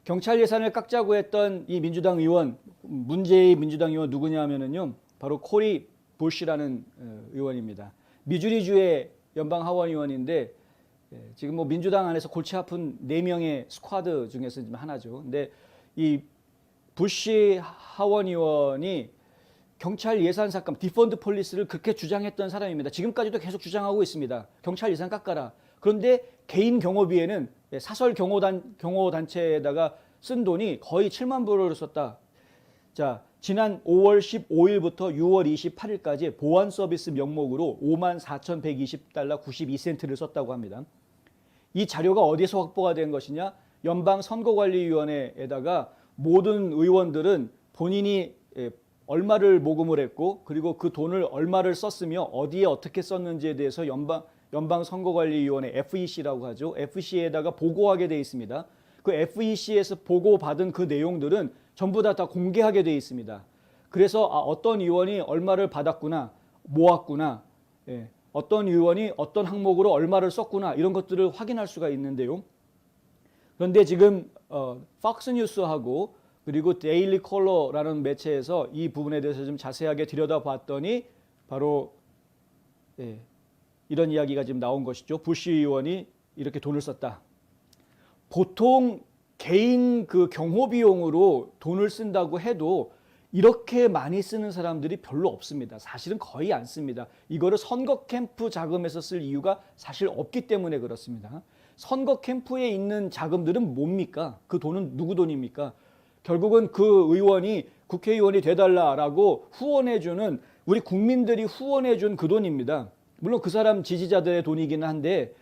경찰 예산을 깎자고 했던 이 민주당 의원, 문재인 민주당 의원 누구냐 하면은요, 바로 코리 부시라는 의원입니다. 미주리주의 연방 하원 의원인데 지금 뭐 민주당 안에서 골치 아픈 4명의 스쿼드 중에서 하나죠. 근데 이 부시 하원 의원이 경찰 예산 삭감, 디펀드 폴리스를 그렇게 주장했던 사람입니다. 지금까지도 계속 주장하고 있습니다. 경찰 예산 깎아라. 그런데 개인 경호비에는 사설 경호단체에다가 쓴 돈이 거의 7만 불을 썼다. 자, 지난 5월 15일부터 6월 28일까지 보안 서비스 명목으로 54,120달러 92센트를 썼다고 합니다. 이 자료가 어디서 확보가 된 것이냐? 연방선거관리위원회에다가 모든 의원들은 본인이 얼마를 모금을 했고 그리고 그 돈을 얼마를 썼으며 어디에 어떻게 썼는지에 대해서 연방선거관리위원회 FEC라고 하죠. FEC에다가 보고하게 돼 있습니다. 그 FEC에서 보고받은 그 내용들은 전부 다 공개하게 돼 있습니다. 그래서 어떤 의원이 얼마를 받았구나, 모았구나, 어떤 의원이 어떤 항목으로 얼마를 썼구나 이런 것들을 확인할 수가 있는데요. 그런데 지금 팍스뉴스하고 그리고 데일리 컬러라는 매체에서 이 부분에 대해서 좀 자세하게 들여다봤더니 바로 이런 이야기가 지금 나온 것이죠. 부시 의원이 이렇게 돈을 썼다. 보통 개인 그 경호 비용으로 돈을 쓴다고 해도 이렇게 많이 쓰는 사람들이 별로 없습니다. 사실은 거의 안 씁니다. 이거를 선거 캠프 자금에서 쓸 이유가 사실 없기 때문에 그렇습니다. 선거 캠프에 있는 자금들은 뭡니까? 그 돈은 누구 돈입니까? 결국은 그 의원이 국회의원이 돼달라라고 후원해주는 우리 국민들이 후원해준 그 돈입니다. 물론 그 사람 지지자들의 돈이긴 한데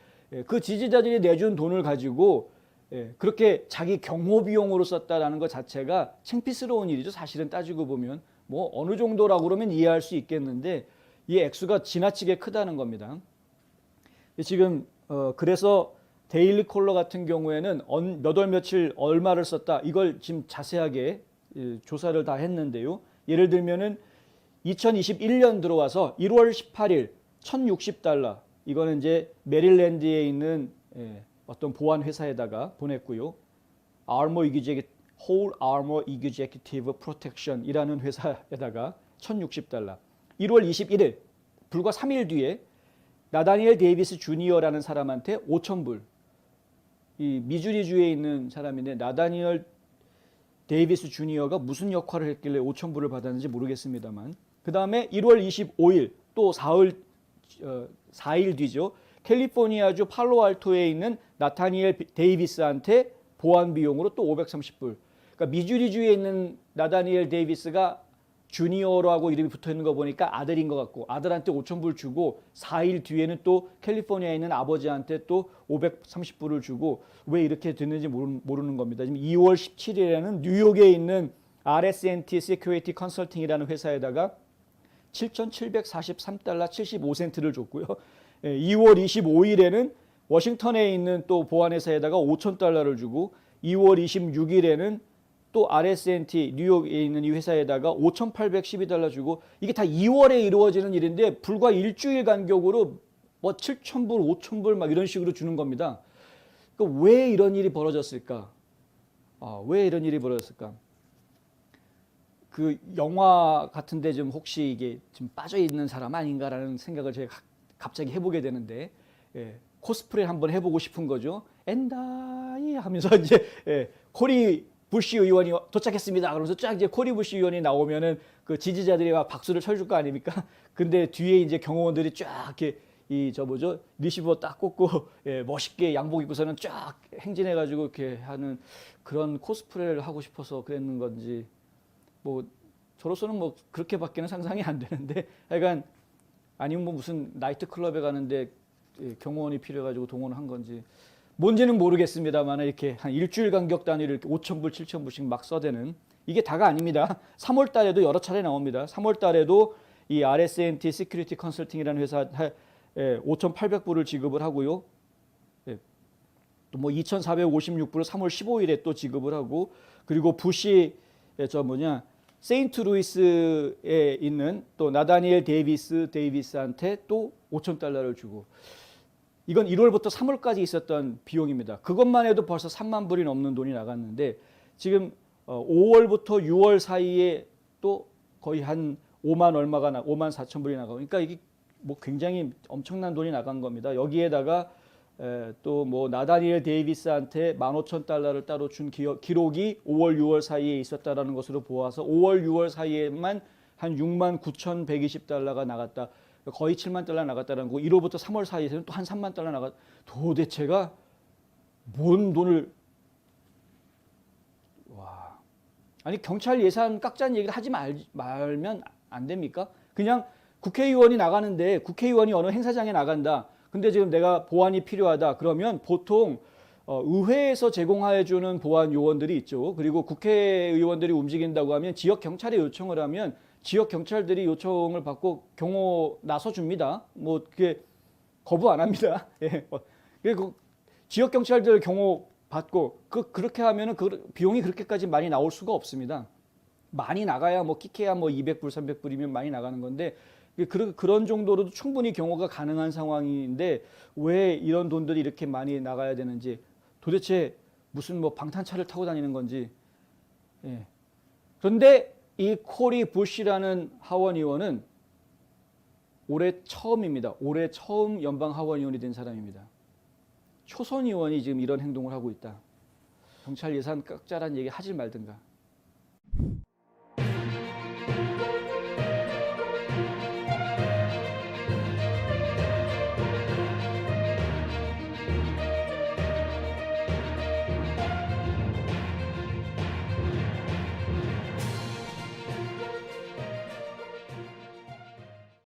그 지지자들이 내준 돈을 가지고 그렇게 자기 경호 비용으로 썼다라는 것 자체가 창피스러운 일이죠. 사실은 따지고 보면 뭐 어느 정도라고 그러면 이해할 수 있겠는데 이 액수가 지나치게 크다는 겁니다. 지금 그래서 데일리 콜러 같은 경우에는 몇 월 며칠 얼마를 썼다 이걸 지금 자세하게 조사를 다 했는데요. 예를 들면은 2021년 들어와서 1월 18일 1,060달러 이거는 이제 메릴랜드에 있는 어떤 보안 회사에다가 보냈고요. Whole Armor Executive Protection이라는 회사에다가 1,060달러. 1월 21일 불과 3일 뒤에 나다니엘 데이비스 주니어라는 사람한테 5,000불. 이 미주리주에 있는 사람인데 나다니엘 데이비스 주니어가 무슨 역할을 했길래 5,000불을 받았는지 모르겠습니다만 그 다음에 1월 25일 또 4일 뒤죠. 캘리포니아주 팔로알토에 있는 나타니엘 데이비스한테 보안 비용으로 또 530불. 그러니까 미주리주에 있는 나다니엘 데이비스가 주니어라고 이름이 붙어 있는 거 보니까 아들인 것 같고 아들한테 5,000불 주고 4일 뒤에는 또 캘리포니아에 있는 아버지한테 또 530불을 주고 왜 이렇게 됐는지 모르는 겁니다. 지금 2월 17일에는 뉴욕에 있는 RSNT Security Consulting이라는 회사에다가 7,743달러 75센트를 줬고요. 2월 25일에는 워싱턴에 있는 또 보안회사에다가 5,000달러를 주고 2월 26일에는 또 RSNT 뉴욕에 있는 이 회사에다가 5,812달러 주고 이게 다 2월에 이루어지는 일인데 불과 일주일 간격으로 뭐 7,000불, 5,000불 막 이런 식으로 주는 겁니다. 그러니까 왜 이런 일이 벌어졌을까? 왜 이런 일이 벌어졌을까? 그 영화 같은데 좀 혹시 이게 좀 빠져 있는 사람 아닌가라는 생각을 제가 갑자기 해보게 되는데 코스프레 한번 해보고 싶은 거죠. 엔다이 하면서 이제 코리 부시 의원이 도착했습니다. 그러면서 쫙 이제 코리 부시 의원이 나오면은 그 지지자들이 막 박수를 쳐줄 거 아닙니까? 근데 뒤에 이제 경호원들이 쫙 이렇게 리시버 딱 꽂고 멋있게 양복 입고서는 쫙 행진해가지고 이렇게 하는 그런 코스프레를 하고 싶어서 그랬는 건지 뭐 저로서는 뭐 그렇게밖에는 상상이 안 되는데 하여간 아니면 뭐 무슨 나이트 클럽에 가는데 경호원이 필요해가지고 동원한 건지 뭔지는 모르겠습니다만 이렇게 한 일주일 간격 단위로 이렇게 5,000불, 7,000불씩 막 써대는 이게 다가 아닙니다. 3월 달에도 여러 차례 나옵니다. 3월 달에도 이 RSNT 시큐리티 컨설팅이라는 회사 5,800불을 지급을 하고요. 또 뭐 2,456불을 3월 15일에 또 지급을 하고 그리고 부시 세인트루이스에 있는 또 나다니엘 데이비스한테 또 5,000달러를 주고 이건 1월부터 3월까지 있었던 비용입니다. 그것만 해도 벌써 3만 불이 넘는 돈이 나갔는데 지금 5월부터 6월 사이에 또 거의 한 5만 4천 불이 나가고, 그러니까 이게 뭐 굉장히 엄청난 돈이 나간 겁니다. 여기에다가 또 뭐 나다니엘 데이비스한테 15,000달러를 따로 준 기록이 5월 6월 사이에 있었다라는 것으로 보아서 5월 6월 사이에만 한 6만 9,120달러가 나갔다. 거의 7만 달러 나갔다는 거고 1월부터 3월 사이에는 또 한 3만 달러 나갔. 도대체가 뭔 돈을. 와. 아니 경찰 예산 깎자는 얘기를 하지 말면 안 됩니까? 그냥 국회의원이 나가는데 국회의원이 어느 행사장에 나간다. 근데 지금 내가 보안이 필요하다. 그러면 보통 의회에서 제공해 주는 보안 요원들이 있죠. 그리고 국회의원들이 움직인다고 하면 지역 경찰에 요청을 하면 지역 경찰들이 요청을 받고 경호 나서 줍니다. 뭐 그게 거부 안 합니다. 예. 그리고 지역 경찰들 경호 받고 그렇게 하면은 그 비용이 그렇게까지 많이 나올 수가 없습니다. 많이 나가야 뭐 끼케야 뭐 200불, 300불이면 많이 나가는 건데 그런 정도로도 충분히 경호가 가능한 상황인데 왜 이런 돈들이 이렇게 많이 나가야 되는지, 도대체 무슨 뭐 방탄차를 타고 다니는 건지. 예. 그런데 이 코리 부시라는 하원 의원은 올해 처음입니다. 올해 처음 연방 하원 의원이 된 사람입니다. 초선 의원이 지금 이런 행동을 하고 있다. 경찰 예산 깎자라는 얘기 하지 말든가.